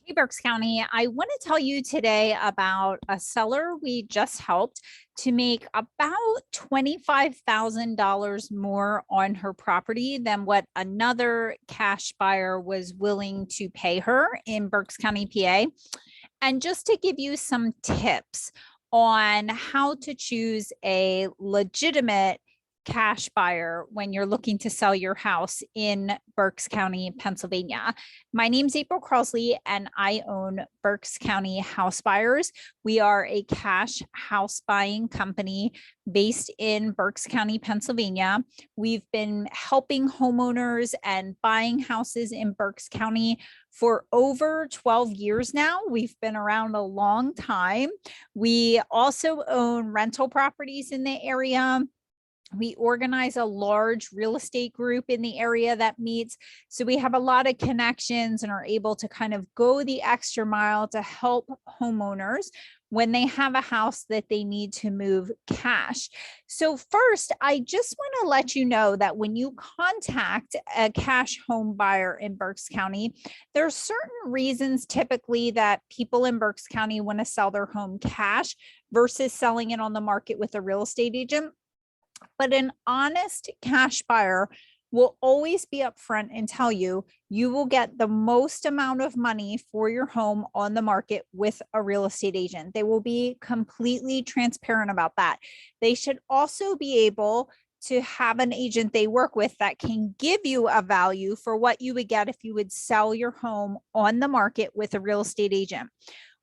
Hey, Berks County, I want to tell you today about a seller we just helped to make about $25,000 more on her property than what another cash buyer was willing to pay her in Berks County, PA. And just to give you some tips on how to choose a legitimate cash buyer when you're looking to sell your house in Berks County, Pennsylvania. My name's April Crosley and I own Berks County House Buyers. We are a cash house buying company based in Berks County, Pennsylvania. We've been helping homeowners and buying houses in Berks County for over 12 years now. We've been around a long time. We also own rental properties in the area. We organize a large real estate group in the area that meets. So we have a lot of connections and are able to kind of go the extra mile to help homeowners when they have a house that they need to move cash. So first, I just want to let you know that when you contact a cash home buyer in Berks County, there are certain reasons typically that people in Berks County want to sell their home cash versus selling it on the market with a real estate agent. But an honest cash buyer will always be upfront and tell you, you will get the most amount of money for your home on the market with a real estate agent. They will be completely transparent about that. They should also be able to have an agent they work with that can give you a value for what you would get if you would sell your home on the market with a real estate agent.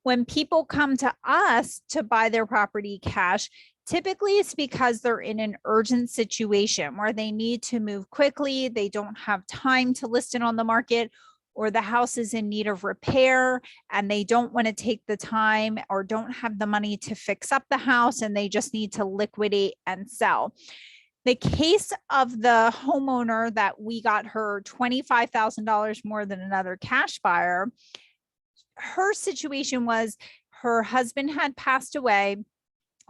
When people come to us to buy their property cash, typically it's because they're in an urgent situation where they need to move quickly. They don't have time to list it on the market, or the house is in need of repair and they don't want to take the time or don't have the money to fix up the house and they just need to liquidate and sell. The case of the homeowner that we got her $25,000 more than another cash buyer, her situation was her husband had passed away.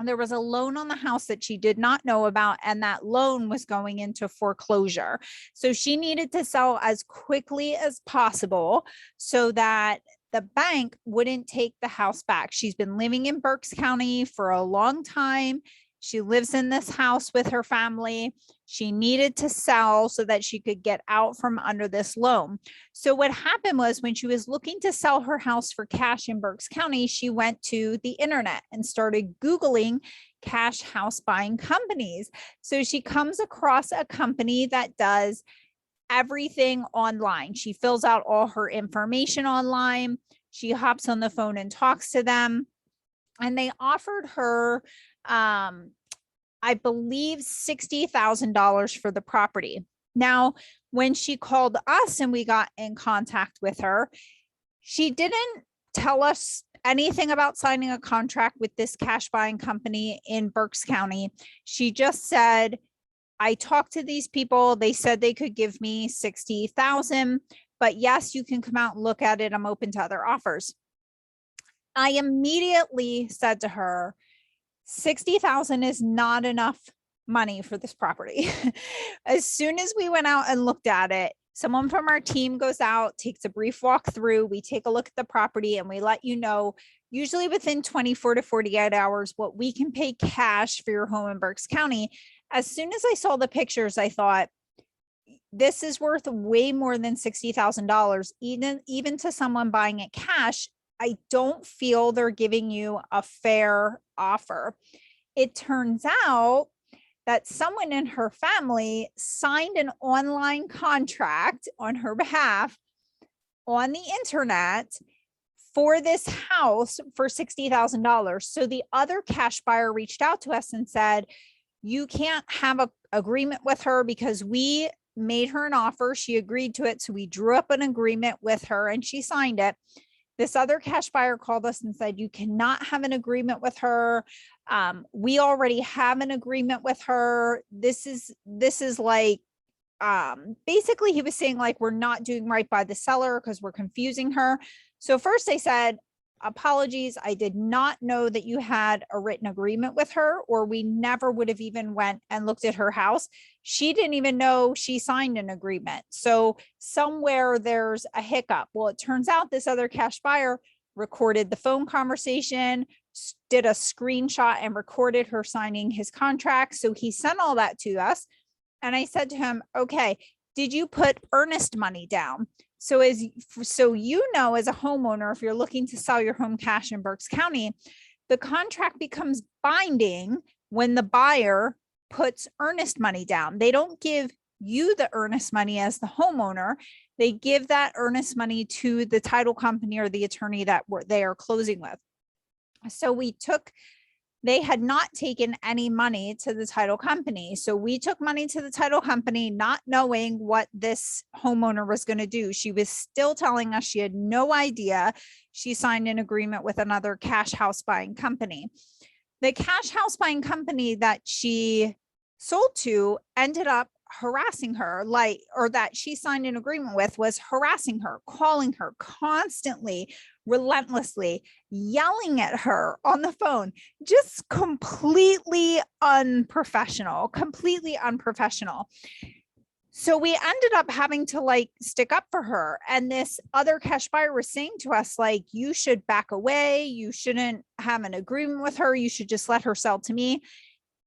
There was a loan on the house that she did not know about, and that loan was going into foreclosure. So she needed to sell as quickly as possible so that the bank wouldn't take the house back. She's been living in Berks County for a long time. She lives in this house with her family. She needed to sell so that she could get out from under this loan. So what happened was when she was looking to sell her house for cash in Berks County, she went to the internet and started Googling cash house buying companies. So she comes across a company that does everything online. She fills out all her information online. She hops on the phone and talks to them. And they offered her I believe $60,000 for the property. Now, when she called us and we got in contact with her, she didn't tell us anything about signing a contract with this cash buying company in Berks County. She just said, I talked to these people. They said they could give me $60,000, but yes, you can come out and look at it. I'm open to other offers. I immediately said to her, $60,000 is not enough money for this property. As soon as we went out and looked at it, someone from our team goes out, takes a brief walk through, we take a look at the property, and we let you know, usually within 24 to 48 hours, what we can pay cash for your home in Berks County. As soon as I saw the pictures, I thought, this is worth way more than $60,000, even to someone buying it cash. I don't feel they're giving you a fair offer. It turns out that someone in her family signed an online contract on her behalf on the internet for this house for $60,000. So the other cash buyer reached out to us and said, you can't have an agreement with her because we made her an offer. She agreed to it. So we drew up an agreement with her and she signed it. This other cash buyer called us and said, you cannot have an agreement with her. We already have an agreement with her. This is like, basically he was saying like, we're not doing right by the seller because we're confusing her. So first they said, apologies. I did not know that you had a written agreement with her, or we never would have even went and looked at her house. She didn't even know she signed an agreement. So somewhere there's a hiccup. Well, it turns out this other cash buyer recorded the phone conversation, did a screenshot and recorded her signing his contract. So he sent all that to us. And I said to him, okay, did you put earnest money down? So as you know, as a homeowner, if you're looking to sell your home cash in Berks County, the contract becomes binding when the buyer puts earnest money down. They don't give you the earnest money as the homeowner. They give that earnest money to the title company or the attorney that they are closing with. So they had not taken any money to the title company. So we took money to the title company, not knowing what this homeowner was going to do. She was still telling us she had no idea. She signed an agreement with another cash house buying company. The cash house buying company that she sold to ended up harassing her, or that she signed an agreement with, was harassing her, calling her constantly, relentlessly, yelling at her on the phone, just completely unprofessional. So we ended up having to stick up for her. And this other cash buyer was saying to us, you should back away. You shouldn't have an agreement with her. You should just let her sell to me.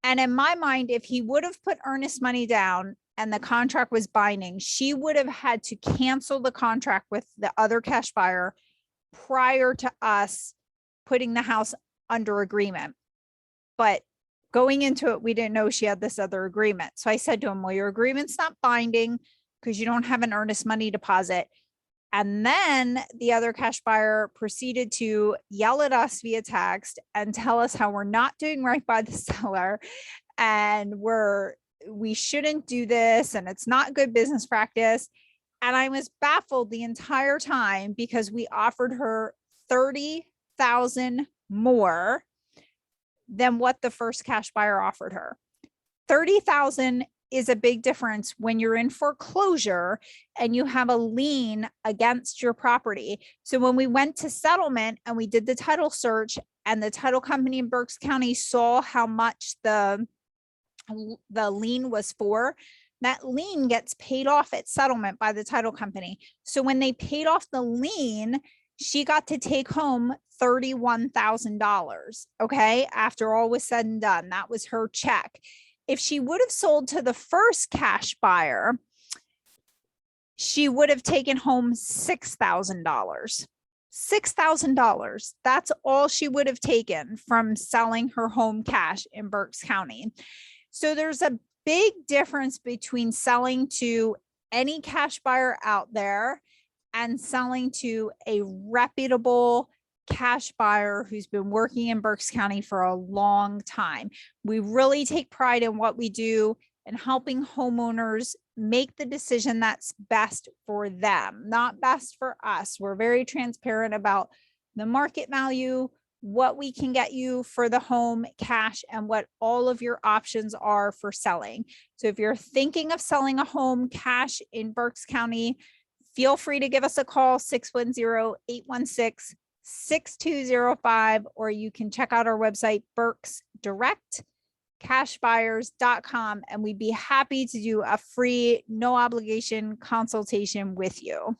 And in my mind, if he would have put earnest money down and the contract was binding, she would have had to cancel the contract with the other cash buyer prior to us putting the house under agreement. But going into it, we didn't know she had this other agreement. So I said to him, well, your agreement's not binding because you don't have an earnest money deposit. And then the other cash buyer proceeded to yell at us via text and tell us how we're not doing right by the seller, and we shouldn't do this, and it's not good business practice. And I was baffled the entire time because we offered her $30,000 more than what the first cash buyer offered her. $30,000 is a big difference when you're in foreclosure and you have a lien against your property. So when we went to settlement and we did the title search, and the title company in Berks County saw how much the lien was for, that lien gets paid off at settlement by the title company. So when they paid off the lien, she got to take home $31,000. Okay. After all was said and done, that was her check. If she would have sold to the first cash buyer, she would have taken home $6,000. $6,000. That's all she would have taken from selling her home cash in Berks County. So there's a big difference between selling to any cash buyer out there and selling to a reputable cash buyer who's been working in Berks County for a long time. We really take pride in what we do and helping homeowners make the decision that's best for them, not best for us. We're very transparent about the market value, what we can get you for the home cash, and what all of your options are for selling. So if you're thinking of selling a home cash in Berks County, feel free to give us a call, 610-816-6205, or you can check out our website, berksdirectcashbuyers.com, and we'd be happy to do a free, no obligation consultation with you.